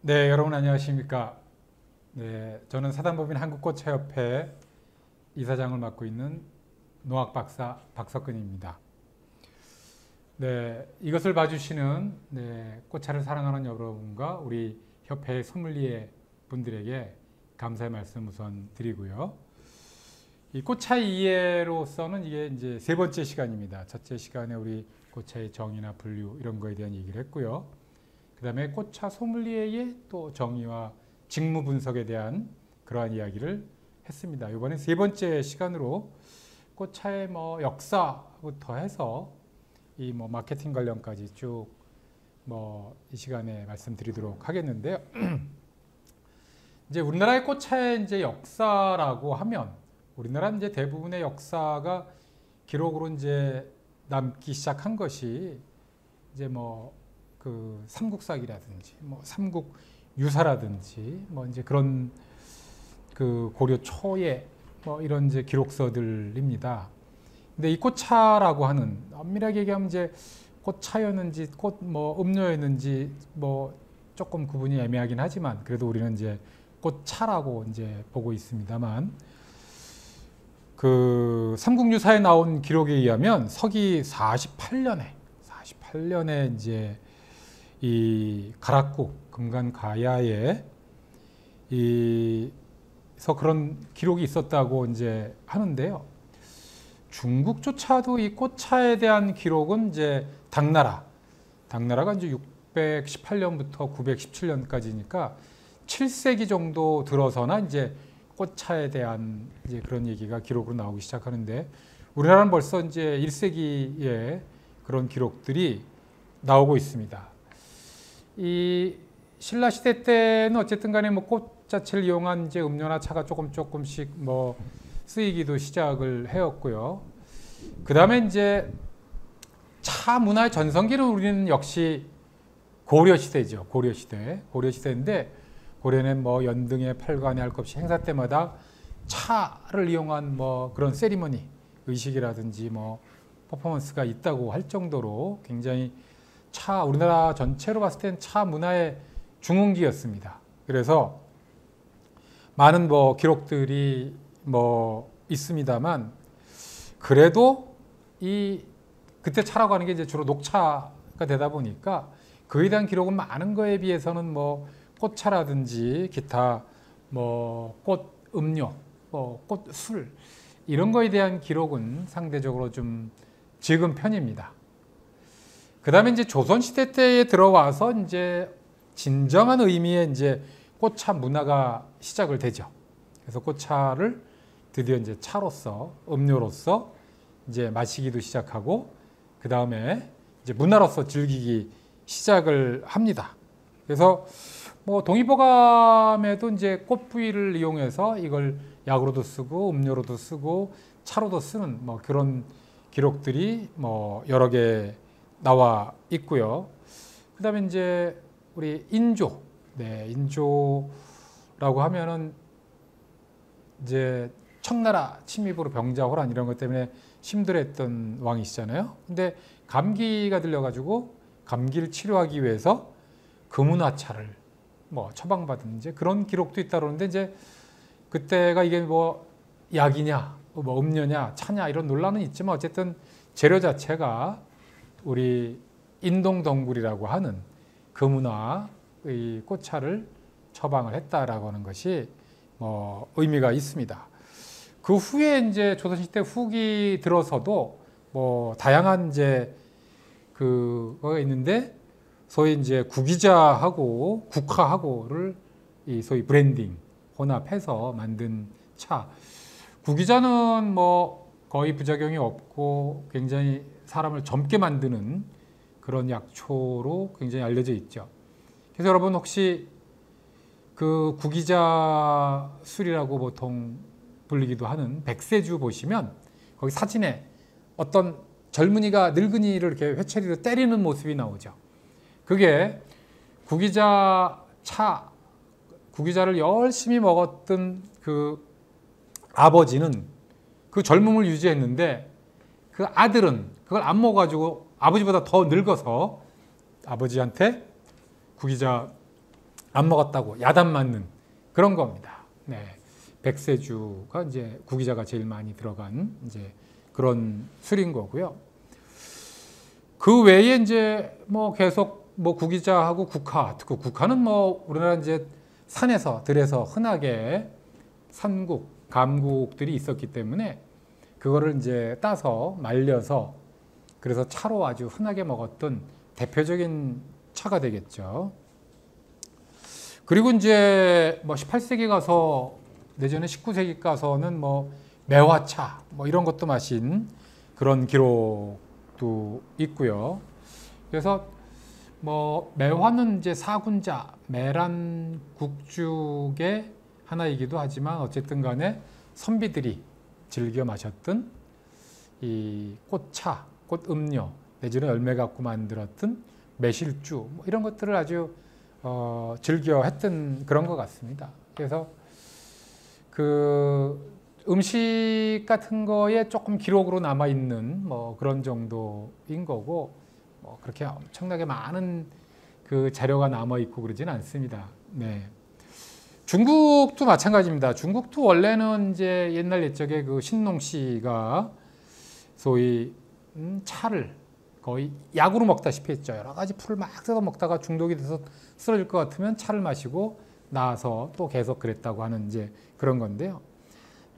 네, 여러분 안녕하십니까? 네, 저는 사단법인 한국꽃차협회 이사장을 맡고 있는 농학박사 박석근입니다. 네, 이것을 봐주시는 꽃차를 사랑하는 여러분과 우리 협회 소믈리에 분들에게 감사의 말씀 우선 드리고요. 이 꽃차 이해로서는 이게 이제 세 번째 시간입니다. 첫째 시간에 우리 꽃차의 정의나 분류 이런 거에 대한 얘기를 했고요. 그 다음에 꽃차 소믈리에의 또 정의와 직무 분석에 대한 그러한 이야기를 했습니다. 이번엔 세 번째 시간으로 꽃차의 역사부터 해서 이 마케팅 관련까지 쭉 이 시간에 말씀드리도록 하겠는데요. 이제 우리나라의 꽃차의 이제 역사라고 하면 우리나라는 이제 대부분의 역사가 기록으로 이제 남기 시작한 것이 이제 그 삼국사기라든지 삼국유사라든지 이제 그런 그 고려 초에 이런 이제 기록서들입니다. 근데 이 꽃차라고 하는 엄밀하게 얘기하면 이제 꽃차였는지 음료였는지 조금 구분이 애매하긴 하지만 그래도 우리는 이제 꽃차라고 이제 보고 있습니다만 그 삼국유사에 나온 기록에 의하면 서기 48년에 이제 이 가락국 금관가야에 서 그런 기록이 있었다고 이제 하는데요. 중국조차도 이 꽃차에 대한 기록은 이제 당나라가 이제 618년부터 917년까지니까 7세기 정도 들어서나 이제 꽃차에 대한 이제 그런 얘기가 기록으로 나오기 시작하는데 우리나라는 벌써 이제 1세기에 그런 기록들이 나오고 있습니다. 이 신라 시대 때는 어쨌든 간에 꽃 자체를 이용한 이제 음료나 차가 조금씩 쓰이기도 시작을 해왔고요. 그 다음에 이제 차 문화의 전성기는 우리는 역시 고려 시대죠. 고려 시대인데 고려는 연등에 팔관에 할 것 없이 행사 때마다 차를 이용한 그런 세리머니 의식이라든지 퍼포먼스가 있다고 할 정도로 굉장히 우리나라 전체로 봤을 땐 차 문화의 중흥기였습니다. 그래서 많은 기록들이 있습니다만 그래도 그때 차라고 하는 게 이제 주로 녹차가 되다 보니까 그에 대한 기록은 많은 거에 비해서는 꽃차라든지 기타 꽃 음료, 꽃술 이런 거에 대한 기록은 상대적으로 좀 적은 편입니다. 그 다음에 이제 조선시대 때에 들어와서 이제 진정한 의미의 이제 꽃차 문화가 시작을 되죠. 그래서 꽃차를 드디어 이제 차로서, 음료로서 이제 마시기도 시작하고, 그 다음에 이제 문화로서 즐기기 시작을 합니다. 그래서 동의보감에도 이제 꽃부위를 이용해서 이걸 약으로도 쓰고, 음료로도 쓰고, 차로도 쓰는 그런 기록들이 여러 개 나와 있고요. 그 다음에 이제 우리 인조라고 하면은 이제 청나라 침입으로 병자호란 이런 것 때문에 힘들었던 왕이시잖아요. 근데 감기가 들려가지고 감기를 치료하기 위해서 금운화차를 처방받은 이제 그런 기록도 있다 그러는데 이제 그때가 이게 약이냐, 음료냐, 차냐 이런 논란은 있지만 어쨌든 재료 자체가 우리 인동덩굴이라고 하는 금운화의 꽃차를 처방을 했다라고 하는 것이 의미가 있습니다. 그 후에 이제 조선시대 후기 들어서도 다양한 이제 그거가 있는데 소위 이제 구기자하고 국화하고를 소위 브랜딩 혼합해서 만든 차. 구기자는 거의 부작용이 없고 굉장히 사람을 젊게 만드는 그런 약초로 굉장히 알려져 있죠. 그래서 여러분 혹시 그 구기자 술이라고 보통 불리기도 하는 백세주 보시면 거기 사진에 어떤 젊은이가 늙은이를 이렇게 회초리로 때리는 모습이 나오죠. 그게 구기자를 열심히 먹었던 그 아버지는 그 젊음을 유지했는데 그 아들은 그걸 안 먹어가지고 아버지보다 더 늙어서 아버지한테 구기자 안 먹었다고 야단 맞는 그런 겁니다. 네. 백세주가 이제 구기자가 제일 많이 들어간 이제 그런 술인 거고요. 그 외에 이제 뭐 계속 뭐 구기자하고 국화, 특히 국화는 뭐 우리나라 이제 산에서 들에서 흔하게 산국, 감국들이 있었기 때문에 그거를 이제 따서 말려서 그래서 차로 아주 흔하게 먹었던 대표적인 차가 되겠죠. 그리고 이제 뭐 18세기 가서 내전에 19세기 가서는 뭐 매화차 뭐 이런 것도 마신 그런 기록도 있고요. 그래서 뭐 매화는 이제 사군자 매란 국죽의 하나이기도 하지만 어쨌든 간에 선비들이 즐겨 마셨던 이 꽃차, 꽃음료 내지는 열매 갖고 만들었던 매실주 뭐 이런 것들을 아주 즐겨 했던 그런 것 같습니다. 그래서 그 음식 같은 거에 조금 기록으로 남아 있는 뭐 그런 정도인 거고 뭐 그렇게 엄청나게 많은 그 자료가 남아 있고 그러지는 않습니다. 네. 중국도 마찬가지입니다. 중국도 원래는 이제 옛날 옛적에 그 신농 씨가 소위 차를 거의 약으로 먹다시피 했죠. 여러 가지 풀을 막 뜯어 먹다가 중독이 돼서 쓰러질 것 같으면 차를 마시고 나서 또 계속 그랬다고 하는 이제 그런 건데요.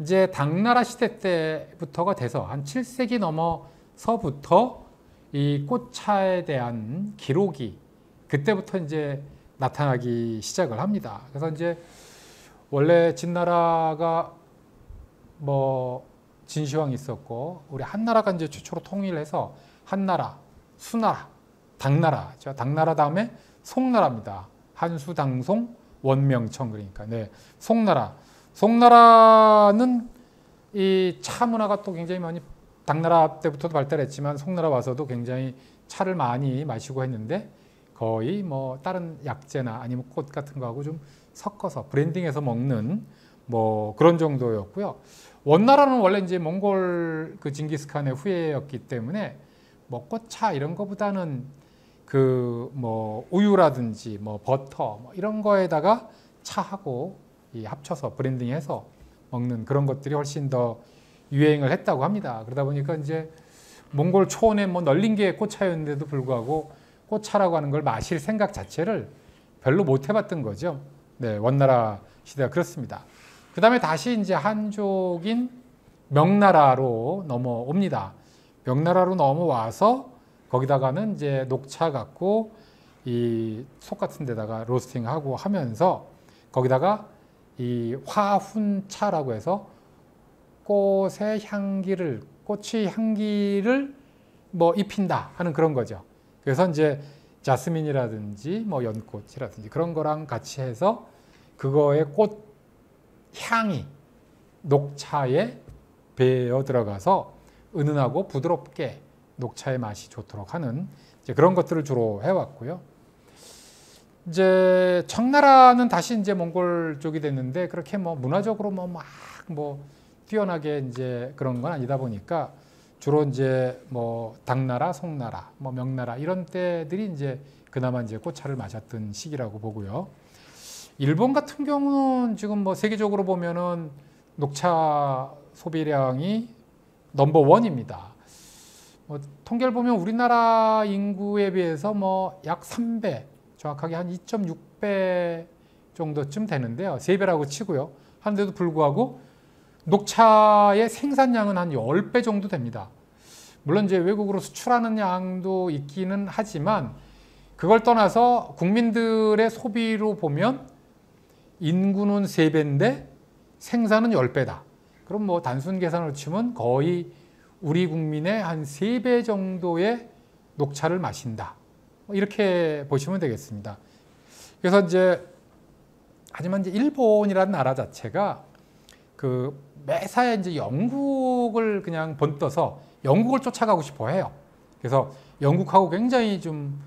이제 당나라 시대 때부터가 돼서 한 7세기 넘어서부터 이 꽃차에 대한 기록이 그때부터 이제 나타나기 시작을 합니다. 그래서 이제 원래 진나라가 뭐 진시황이 있었고 우리 한나라가 이제 최초로 통일해서 한나라, 수나라, 당나라, 당나라 다음에 송나라입니다. 한수, 당송, 원명청 그러니까 네, 송나라. 송나라는 이 차 문화가 또 굉장히 많이 당나라 때부터도 발달했지만 송나라 와서도 굉장히 차를 많이 마시고 했는데 거의 뭐 다른 약재나 아니면 꽃 같은 거하고 좀 섞어서 브랜딩해서 먹는 뭐 그런 정도였고요. 원나라는 원래 이제 몽골 그 징기스칸의 후예였기 때문에 뭐 꽃차 이런 거보다는 그 뭐 우유라든지 뭐 버터 뭐 이런 거에다가 차하고 이 합쳐서 브랜딩해서 먹는 그런 것들이 훨씬 더 유행을 했다고 합니다. 그러다 보니까 이제 몽골 초원에 뭐 널린 게 꽃차였는데도 불구하고 꽃차라고 하는 걸 마실 생각 자체를 별로 못 해봤던 거죠. 네, 원나라 시대가 그렇습니다. 그 다음에 다시 이제 한족인 명나라로 넘어옵니다. 명나라로 넘어와서 거기다가는 이제 녹차 갖고 이 속 같은 데다가 로스팅하고 하면서 거기다가 이 화훈차라고 해서 꽃의 향기를 꽃의 향기를 뭐 입힌다 하는 그런 거죠. 그래서 이제 자스민이라든지 뭐 연꽃이라든지 그런 거랑 같이 해서 그거의 꽃 향이 녹차에 배어 들어가서 은은하고 부드럽게 녹차의 맛이 좋도록 하는 이제 그런 것들을 주로 해왔고요. 이제 청나라는 다시 이제 몽골 쪽이 됐는데 그렇게 뭐 문화적으로 뭐 뛰어나게 이제 그런 건 아니다 보니까 주로 이제 뭐 당나라, 송나라, 뭐 명나라 이런 때들이 이제 그나마 이제 꽃차를 마셨던 시기라고 보고요. 일본 같은 경우는 지금 뭐 세계적으로 보면은 녹차 소비량이 넘버 원입니다. 뭐 통계를 보면 우리나라 인구에 비해서 뭐 약 3배, 정확하게 한 2.6배 정도쯤 되는데요. 3배라고 치고요. 하는데도 불구하고 녹차의 생산량은 한 10배 정도 됩니다. 물론 이제 외국으로 수출하는 양도 있기는 하지만 그걸 떠나서 국민들의 소비로 보면 인구는 3배인데 생산은 10배다. 그럼 뭐 단순 계산으로 치면 거의 우리 국민의 한 3배 정도의 녹차를 마신다. 이렇게 보시면 되겠습니다. 그래서 이제 하지만 이제 일본이라는 나라 자체가 그 매사에 이제 영국을 그냥 번떠서 영국을 쫓아가고 싶어 해요. 그래서 영국하고 굉장히 좀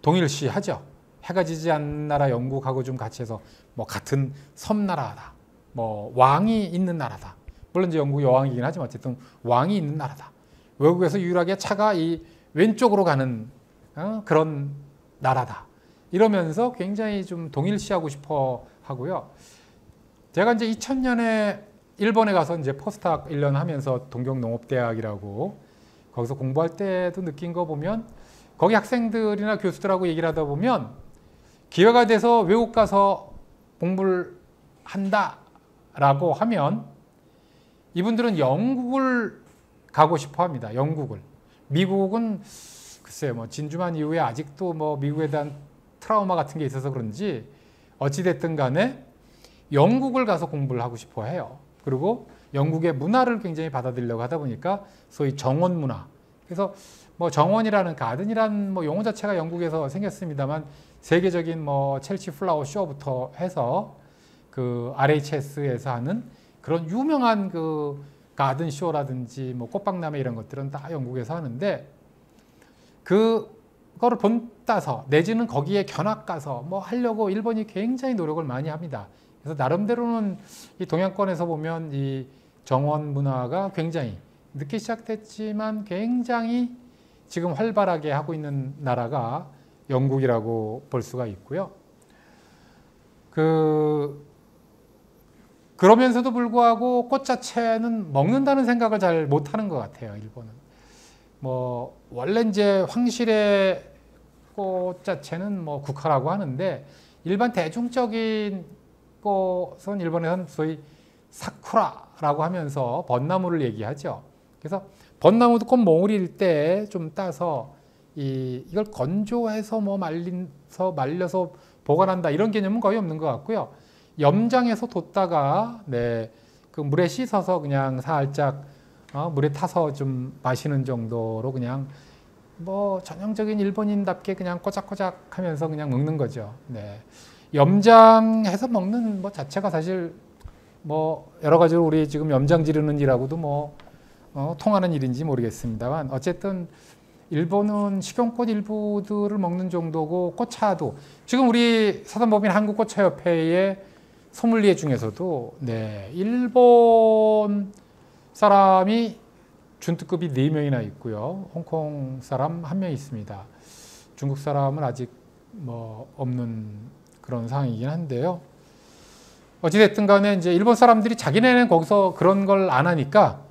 동일시하죠. 해가 지지 않는 나라 영국하고 좀 같이 해서 뭐 같은 섬나라다. 뭐 왕이 있는 나라다. 물론 이제 영국이 여왕이긴 하지만 어쨌든 왕이 있는 나라다. 외국에서 유일하게 차가 이 왼쪽으로 가는 그런 나라다. 이러면서 굉장히 좀 동일시하고 싶어 하고요. 제가 이제 2000년에 일본에 가서 이제 포스트학 1년 하면서 동경농업대학이라고 거기서 공부할 때도 느낀 거 보면 거기 학생들이나 교수들하고 얘기를 하다 보면 기회가 돼서 외국 가서 공부를 한다라고 하면 이분들은 영국을 가고 싶어 합니다. 영국을. 미국은 글쎄요, 뭐 진주만 이후에 아직도 뭐 미국에 대한 트라우마 같은 게 있어서 그런지 어찌됐든 간에 영국을 가서 공부를 하고 싶어 해요. 그리고 영국의 문화를 굉장히 받아들이려고 하다 보니까 소위 정원 문화. 그래서 뭐 정원이라는 가든이라는 뭐 용어 자체가 영국에서 생겼습니다만 세계적인 뭐 첼시 플라워 쇼부터 해서 그 RHS에서 하는 그런 유명한 그 가든 쇼라든지 뭐 꽃박람회 이런 것들은 다 영국에서 하는데 그거를 본따서 내지는 거기에 견학 가서 뭐 하려고 일본이 굉장히 노력을 많이 합니다. 그래서 나름대로는 이 동양권에서 보면 이 정원 문화가 굉장히 늦게 시작됐지만 굉장히 지금 활발하게 하고 있는 나라가 영국이라고 볼 수가 있고요. 그러면서도 불구하고 꽃 자체는 먹는다는 생각을 잘 못하는 것 같아요. 일본은. 뭐 원래 이제 황실의 꽃 자체는 뭐 국화라고 하는데 일반 대중적인 꽃은 일본에서는 소위 사쿠라라고 하면서 벚나무를 얘기하죠. 그래서 벚나무도 꽃 몽울일 때 좀 따서 이걸 건조해서 뭐 말려서 보관한다 이런 개념은 거의 없는 것 같고요. 염장해서 뒀다가 그 물에 씻어서 그냥 살짝 물에 타서 좀 마시는 정도로 그냥 뭐 전형적인 일본인답게 그냥 꼬작꼬작하면서 그냥 먹는 거죠. 염장해서 먹는 뭐 자체가 사실 뭐 여러 가지로 우리 지금 염장 지르는 일하고도 뭐 통하는 일인지 모르겠습니다만 어쨌든 일본은 식용꽃 일부들을 먹는 정도고 꽃차도 지금 우리 사단법인 한국꽃차협회의 소믈리에 중에서도 일본 사람이 준특급이 4명이나 있고요. 홍콩 사람 1명 있습니다. 중국 사람은 아직 뭐 없는 그런 상황이긴 한데요. 어찌됐든 간에 이제 일본 사람들이 자기네는 거기서 그런 걸 안 하니까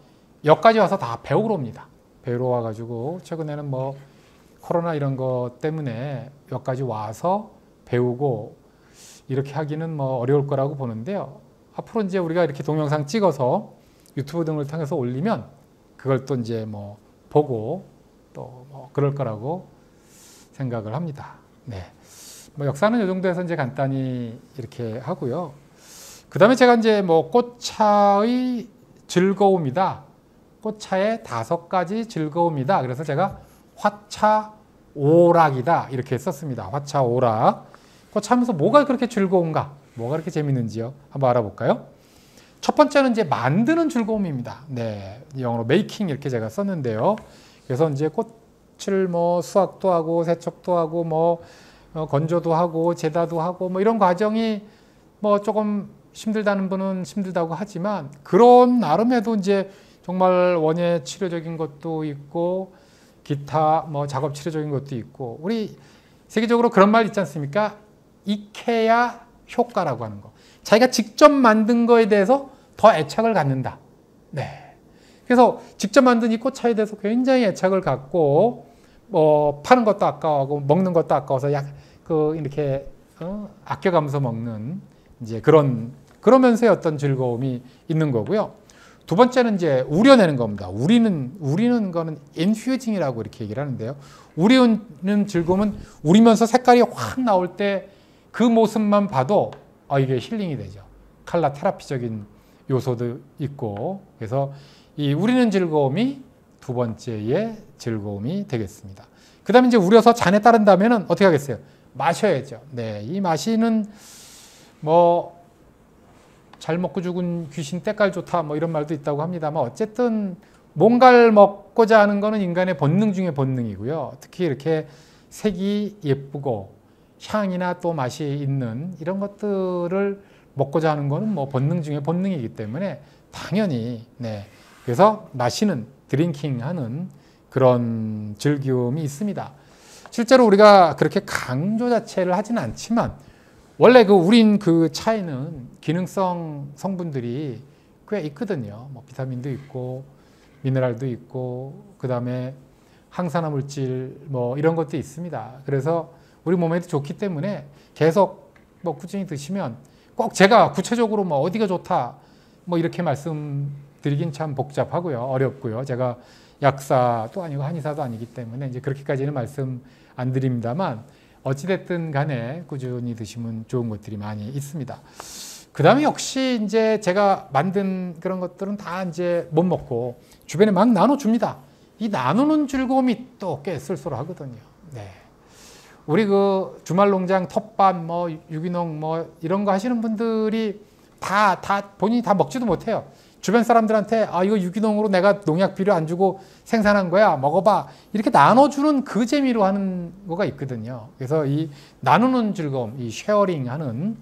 여기까지 와서 다 배우러 옵니다. 배우러 와가지고 최근에는 뭐 코로나 이런 것 때문에 여기까지 와서 배우고 이렇게 하기는 뭐 어려울 거라고 보는데요. 앞으로 이제 우리가 이렇게 동영상 찍어서 유튜브 등을 통해서 올리면 그걸 또 이제 뭐 보고 또 뭐 그럴 거라고 생각을 합니다. 뭐 역사는 이 정도에서 이제 간단히 이렇게 하고요. 그 다음에 제가 이제 뭐 꽃차의 즐거움이다. 꽃차의 5가지 즐거움이다. 그래서 제가 화차오락이다. 이렇게 썼습니다. 화차오락. 꽃차하면서 뭐가 그렇게 즐거운가? 뭐가 그렇게 재밌는지요? 한번 알아볼까요? 첫 번째는 이제 만드는 즐거움입니다. 영어로 메이킹 이렇게 제가 썼는데요. 그래서 이제 꽃을 뭐 수확도 하고 세척도 하고 뭐 건조도 하고 제다도 하고 뭐 이런 과정이 뭐 조금 힘들다는 분은 힘들다고 하지만 그런 나름에도 이제 정말 원예 치료적인 것도 있고 기타 뭐 작업 치료적인 것도 있고 우리 세계적으로 그런 말 있지 않습니까? 이케야 효과라고 하는 거. 자기가 직접 만든 거에 대해서 더 애착을 갖는다. 그래서 직접 만든 이 꽃차에 대해서 굉장히 애착을 갖고 뭐 파는 것도 아까워하고 먹는 것도 아까워서 이렇게 아껴가면서 먹는 이제 그러면서의 어떤 즐거움이 있는 거고요. 두 번째는 이제 우려내는 겁니다. 우리는 거는 인퓨징이라고 이렇게 얘기를 하는데요. 우리는 즐거움은 우리면서 색깔이 확 나올 때 그 모습만 봐도 이게 힐링이 되죠. 칼라 테라피적인 요소도 있고 그래서 이 우리는 즐거움이 두 번째의 즐거움이 되겠습니다. 그 다음에 이제 우려서 잔에 따른다면 어떻게 하겠어요? 마셔야죠. 이 마시는 뭐 잘 먹고 죽은 귀신 때깔 좋다 뭐 이런 말도 있다고 합니다만 어쨌든 뭔가를 먹고자 하는 거는 인간의 본능 중에 본능이고요. 특히 이렇게 색이 예쁘고 향이나 또 맛이 있는 이런 것들을 먹고자 하는 거는 뭐 본능 중에 본능이기 때문에 당연히 그래서 마시는 드링킹하는 그런 즐거움이 있습니다. 실제로 우리가 그렇게 강조 자체를 하지는 않지만 원래 그 우린 그 차에는 기능성 성분들이 꽤 있거든요. 뭐 비타민도 있고 미네랄도 있고 그다음에 항산화 물질 뭐 이런 것도 있습니다. 그래서 우리 몸에도 좋기 때문에 계속 뭐 꾸준히 드시면 꼭 제가 구체적으로 뭐 어디가 좋다 뭐 이렇게 말씀드리긴 참 복잡하고요. 어렵고요. 제가 약사도 아니고 한의사도 아니기 때문에 이제 그렇게까지는 말씀 안 드립니다만 어찌됐든 간에 꾸준히 드시면 좋은 것들이 많이 있습니다. 그 다음에 역시 이제 제가 만든 그런 것들은 다 이제 못 먹고 주변에 막 나눠줍니다. 이 나누는 즐거움이 또 꽤 쏠쏠하거든요. 네. 우리 그 주말농장 텃밭 뭐 유기농 뭐 이런 거 하시는 분들이 다 본인이 다 먹지도 못해요. 주변 사람들한테 아 이거 유기농으로 내가 농약 비료 안 주고 생산한 거야 먹어봐 이렇게 나눠주는 그 재미로 하는 거가 있거든요. 그래서 이 나누는 즐거움, 이 쉐어링하는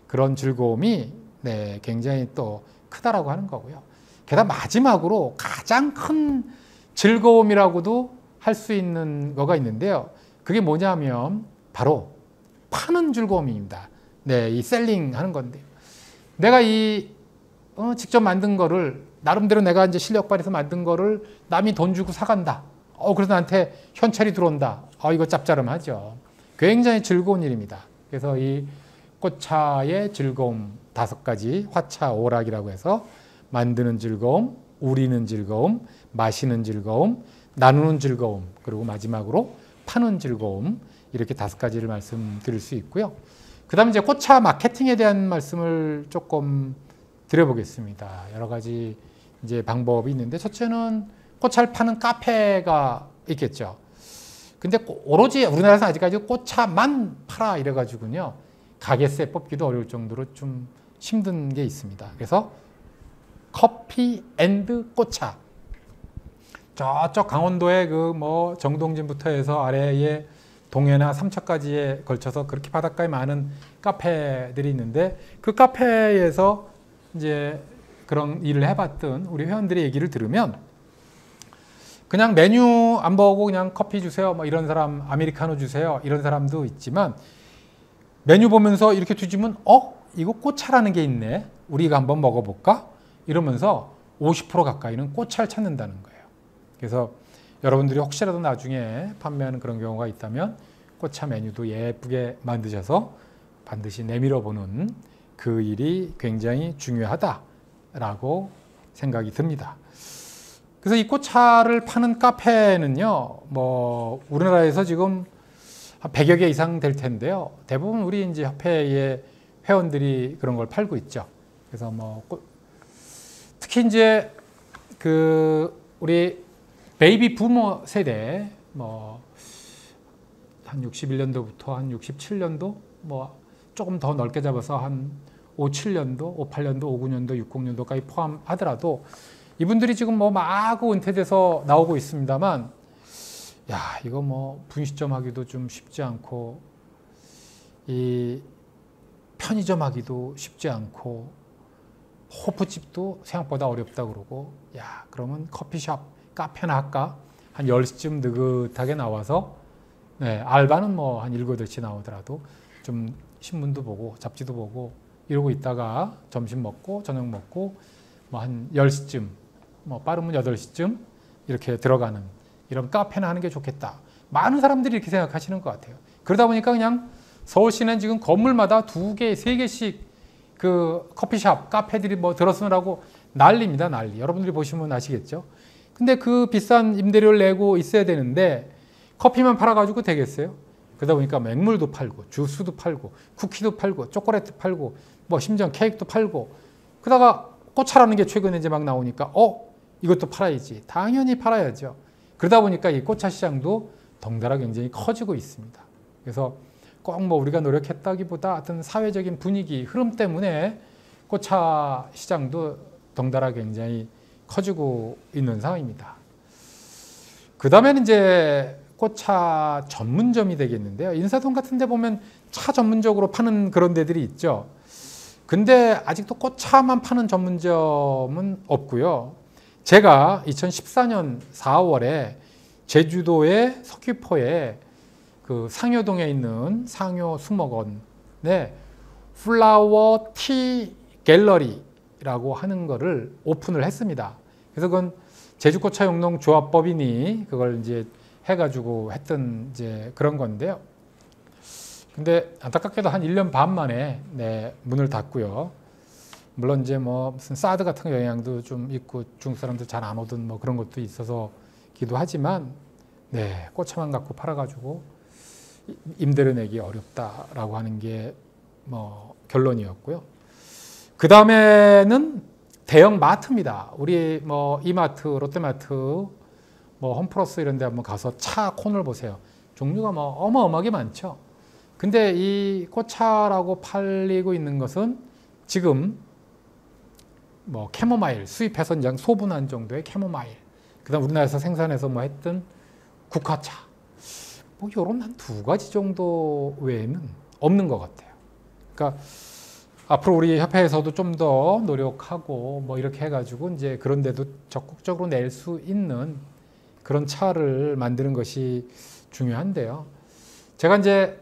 그런 즐거움이 네, 굉장히 또 크다라고 하는 거고요. 게다가 마지막으로 가장 큰 즐거움이라고도 할 수 있는 거가 있는데요. 그게 뭐냐면 바로 파는 즐거움입니다. 네, 이 셀링 하는 건데요. 내가 직접 만든 거를 나름대로 내가 이제 실력 발휘해서 만든 거를 남이 돈 주고 사간다. 그래서 나한테 현찰이 들어온다. 이거 짭짤하죠. 굉장히 즐거운 일입니다. 그래서 이 꽃차의 즐거움 5가지 화차 오락이라고 해서 만드는 즐거움, 우리는 즐거움, 마시는 즐거움, 나누는 즐거움, 그리고 마지막으로 파는 즐거움 이렇게 5가지를 말씀드릴 수 있고요. 그 다음에 이제 꽃차 마케팅에 대한 말씀을 조금 드려보겠습니다. 여러 가지 이제 방법이 있는데 첫째는 꽃차를 파는 카페가 있겠죠. 근데 오로지 우리나라에서 아직까지 꽃차만 팔아 이래가지고요. 가게세 뽑기도 어려울 정도로 좀 힘든 게 있습니다. 그래서 커피 앤드 꽃차. 저쪽 강원도의 그 뭐 정동진부터 해서 아래에 동해나 삼척까지에 걸쳐서 그렇게 바닷가에 많은 카페들이 있는데 그 카페에서 이제 그런 일을 해봤던 우리 회원들의 얘기를 들으면 그냥 메뉴 안 보고 그냥 커피 주세요 뭐 이런 사람 아메리카노 주세요 이런 사람도 있지만 메뉴 보면서 이렇게 뒤지면 이거 꽃차라는 게 있네 우리가 한번 먹어볼까 이러면서 50% 가까이는 꽃차를 찾는다는 거예요. 그래서 여러분들이 혹시라도 나중에 판매하는 그런 경우가 있다면 꽃차 메뉴도 예쁘게 만드셔서 반드시 내밀어 보는 그 일이 굉장히 중요하다라고 생각이 듭니다. 그래서 이 꽃차를 파는 카페는요, 뭐 우리나라에서 지금 한 100여 개 이상 될 텐데요. 대부분 우리 이제 협회의 회원들이 그런 걸 팔고 있죠. 그래서 뭐 특히 이제 그 우리 베이비 부모 세대 뭐 한 61년도부터 한 67년도 뭐 조금 더 넓게 잡아서 한 57년도, 58년도, 59년도, 60년도까지 포함하더라도 이분들이 지금 뭐 마구 은퇴돼서 나오고 있습니다만 야 이거 뭐 분시점 하기도 좀 쉽지 않고 이 편의점 하기도 쉽지 않고 호프집도 생각보다 어렵다 그러고 야 그러면 커피숍 카페나 할까 한 10시쯤 느긋하게 나와서 네, 알바는 뭐 한 7, 8시 나오더라도 좀 신문도 보고 잡지도 보고 이러고 있다가 점심 먹고 저녁 먹고 뭐 한 10시쯤 뭐 빠르면 8시쯤 이렇게 들어가는 이런 카페나 하는 게 좋겠다. 많은 사람들이 이렇게 생각하시는 것 같아요. 그러다 보니까 그냥 서울시는 지금 건물마다 2개, 3개씩 그 커피숍, 카페들이 뭐 들어서느라고 난리입니다. 난리. 여러분들이 보시면 아시겠죠. 근데 그 비싼 임대료를 내고 있어야 되는데 커피만 팔아가지고 되겠어요? 그러다 보니까 맹물도 팔고 주스도 팔고 쿠키도 팔고 초콜릿도 팔고 뭐 심지어 케이크도 팔고 그러다가 꽃차라는 게 최근에 이제 막 나오니까 이것도 팔아야지. 당연히 팔아야죠. 그러다 보니까 이 꽃차 시장도 덩달아 굉장히 커지고 있습니다. 그래서 꼭 뭐 우리가 노력했다기보다 어떤 사회적인 분위기, 흐름 때문에 꽃차 시장도 덩달아 굉장히 커지고 있는 상황입니다. 그 다음에는 이제 꽃차 전문점이 되겠는데요. 인사동 같은 데 보면 차 전문적으로 파는 그런 데들이 있죠. 근데 아직도 꽃차만 파는 전문점은 없고요. 제가 2014년 4월에 제주도의 서귀포에 그 상효동에 있는 상효 수목원에 플라워 티 갤러리라고 하는 거를 오픈을 했습니다. 그래서 그건 제주꽃차용농조합법인이 그걸 이제 해가지고 했던 이제 그런 건데요. 근데 안타깝게도 한 1년 반 만에 문을 닫고요. 물론 이제 뭐 무슨 사드 같은 영향도 좀 있고 중국 사람들 잘 안 오던 뭐 그런 것도 있어서기도 하지만 꽃차만 갖고 팔아가지고 임대료 내기 어렵다라고 하는 게 뭐 결론이었고요. 그 다음에는 대형 마트입니다. 우리 뭐 이마트, 롯데마트, 뭐 홈플러스 이런 데 한번 가서 차 코너를 보세요. 종류가 뭐 어마어마하게 많죠. 근데 이 꽃차라고 팔리고 있는 것은 지금 뭐 캐모마일 수입해서 그냥 소분한 정도의 캐모마일, 그다음 우리나라에서 생산해서 뭐 했던 국화차, 뭐 요런 한 2가지 정도 외에는 없는 것 같아요. 그러니까 앞으로 우리 협회에서도 좀 더 노력하고 뭐 이렇게 해가지고 이제 그런 데도 적극적으로 낼 수 있는 그런 차를 만드는 것이 중요한데요. 제가 이제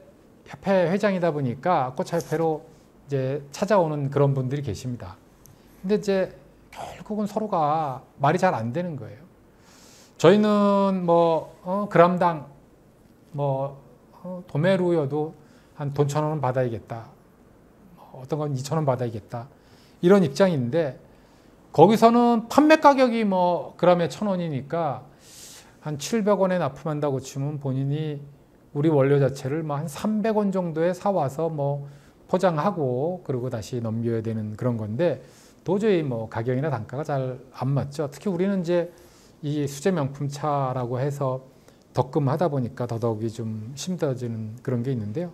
협회 회장이다 보니까 꽃차협회로 이제 찾아오는 그런 분들이 계십니다. 근데 이제 결국은 서로가 말이 잘 안 되는 거예요. 저희는 뭐 그람당 뭐 도매루여도 한 돈 1,000원은 받아야겠다. 어떤 건 2,000원 받아야겠다. 이런 입장인데 거기서는 판매 가격이 뭐 그람에 1,000원이니까 한 700원에 납품한다고 치면 본인이 우리 원료 자체를 뭐 한 300원 정도에 사와서 뭐 포장하고 그리고 다시 넘겨야 되는 그런 건데 도저히 뭐 가격이나 단가가 잘 안 맞죠. 특히 우리는 이제 이 수제 명품차라고 해서 덕금하다 보니까 더더욱이 좀 힘들어지는 그런 게 있는데요.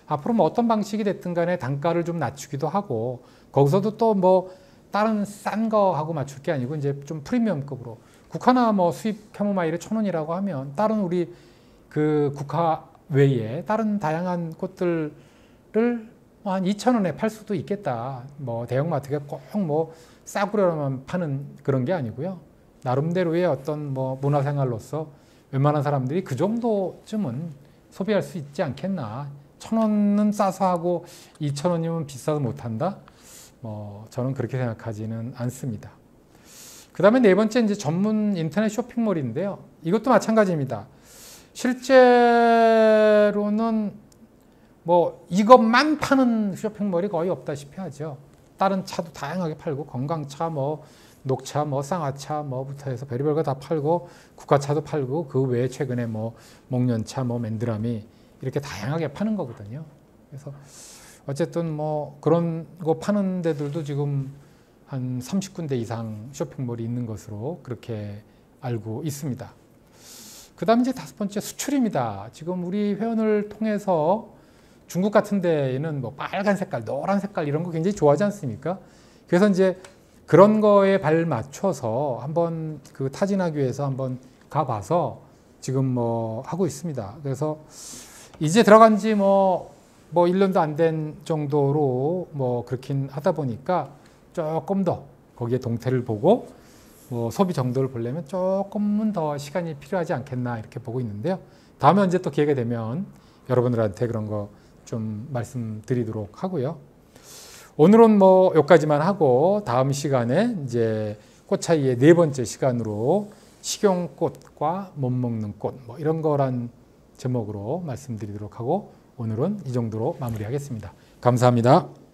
앞으로 뭐 어떤 방식이 됐든 간에 단가를 좀 낮추기도 하고 거기서도 또 뭐 다른 싼 거하고 맞출 게 아니고 이제 좀 프리미엄급으로 국화나 뭐 수입 캐모마일이 1,000원이라고 하면 다른 우리 그 국화 외에 다른 다양한 꽃들을 한 2,000원에 팔 수도 있겠다. 뭐 대형마트가 꼭 뭐 싸구려만 파는 그런 게 아니고요. 나름대로의 어떤 뭐 문화생활로서 웬만한 사람들이 그 정도쯤은 소비할 수 있지 않겠나. 1,000원은 싸서 하고 2,000원이면 비싸서 못한다. 뭐 저는 그렇게 생각하지는 않습니다. 그 다음에 네 번째 이제 전문 인터넷 쇼핑몰인데요. 이것도 마찬가지입니다. 실제로는 뭐 이것만 파는 쇼핑몰이 거의 없다시피 하죠. 다른 차도 다양하게 팔고 건강차, 뭐 녹차, 뭐 쌍화차, 뭐부터 해서 별의별 거 다 팔고 국화차도 팔고 그 외에 최근에 뭐 목련차, 뭐 맨드라미 이렇게 다양하게 파는 거거든요. 그래서 어쨌든 뭐 그런 거 파는 데들도 지금 한 30군데 이상 쇼핑몰이 있는 것으로 그렇게 알고 있습니다. 그 다음 이제 5번째 수출입니다. 지금 우리 회원을 통해서 중국 같은 데에는 뭐 빨간 색깔, 노란 색깔 이런 거 굉장히 좋아하지 않습니까? 그래서 이제 그런 거에 발 맞춰서 한번 그 타진하기 위해서 한번 가봐서 지금 뭐 하고 있습니다. 그래서 이제 들어간 지 뭐 1년도 안 된 정도로 뭐 그렇긴 하다 보니까 조금 더 거기에 동태를 보고 뭐 소비 정도를 보려면 조금은 더 시간이 필요하지 않겠나 이렇게 보고 있는데요. 다음에 언제 또 기회가 되면 여러분들한테 그런 거 좀 말씀드리도록 하고요. 오늘은 뭐 여기까지만 하고 다음 시간에 이제 꽃차이의 4번째 시간으로 식용꽃과 못 먹는 꽃 뭐 이런 거란 제목으로 말씀드리도록 하고 오늘은 이 정도로 마무리하겠습니다. 감사합니다.